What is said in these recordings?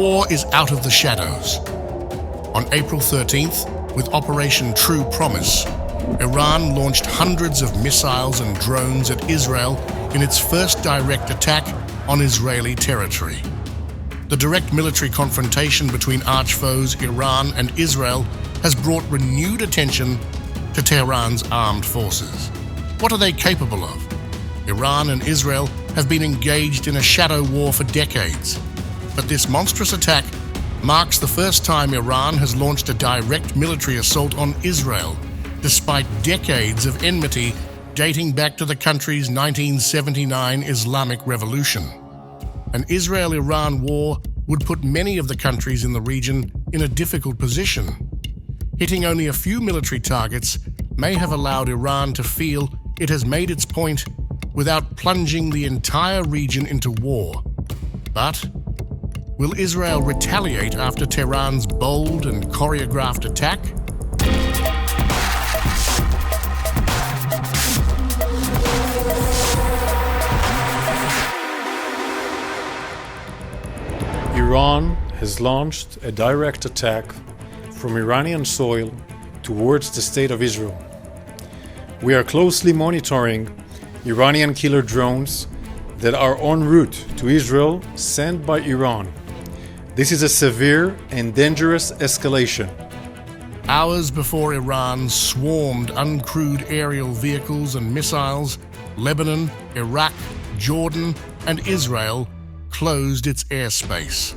war is out of the shadows. On April 13th, with Operation True Promise, Iran launched hundreds of missiles and drones at Israel in its first direct attack on Israeli territory. The direct military confrontation between arch-foes Iran and Israel has brought renewed attention to Tehran's armed forces. What are they capable of? Iran and Israel have been engaged in a shadow war for decades, but this monstrous attack marks the first time Iran has launched a direct military assault on Israel, despite decades of enmity dating back to the country's 1979 Islamic Revolution. An Israel-Iran war would put many of the countries in the region in a difficult position. Hitting only a few military targets may have allowed Iran to feel it has made its point without plunging the entire region into war. But will Israel retaliate after Tehran's bold and choreographed attack? Iran has launched a direct attack from Iranian soil towards the state of Israel. We are closely monitoring Iranian killer drones that are en route to Israel sent by Iran. This is a severe and dangerous escalation. Hours before Iran swarmed uncrewed aerial vehicles and missiles, Lebanon, Iraq, Jordan, and Israel closed its airspace.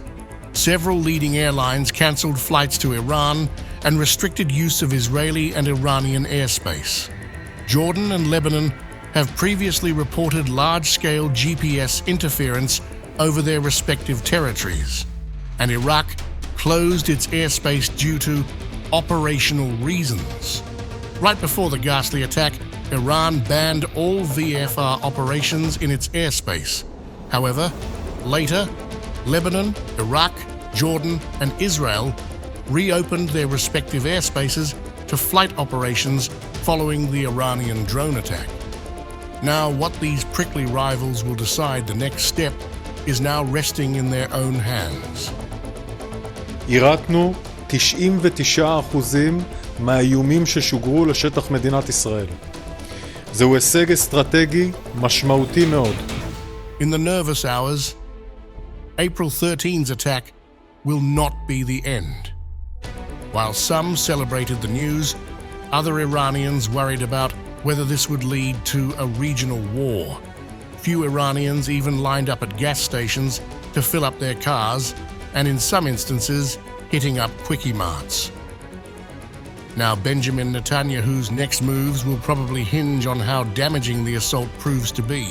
Several leading airlines cancelled flights to Iran and restricted use of Israeli and Iranian airspace. Jordan and Lebanon have previously reported large-scale GPS interference over their respective territories, and Iraq closed its airspace due to operational reasons. Right before the ghastly attack, Iran banned all VFR operations in its airspace. However, later, Lebanon, Iraq, Jordan, and Israel reopened their respective airspaces to flight operations following the Iranian drone attack. Now, what these prickly rivals will decide the next step is now resting in their own hands. יירטנו 99% מהאיומים ששוגרו לשטח מדינת ישראל. זהו הישג אסטרטגי משמעותי מאוד. In the nervous hours, April 13's attack will not be the end. While some celebrated the news, other Iranians worried about whether this would lead to a regional war. Few Iranians even lined up at gas stations to fill up their cars, and in some instances, hitting up quickie marts. Now, Benjamin Netanyahu's next moves will probably hinge on how damaging the assault proves to be.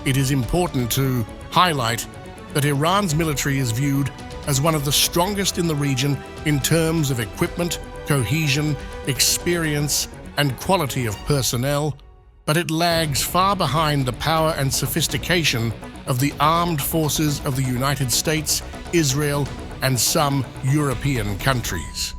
It is important to highlight that Iran's military is viewed as one of the strongest in the region in terms of equipment, cohesion, experience, and quality of personnel, but it lags far behind the power and sophistication of the armed forces of the United States, Israel, and some European countries.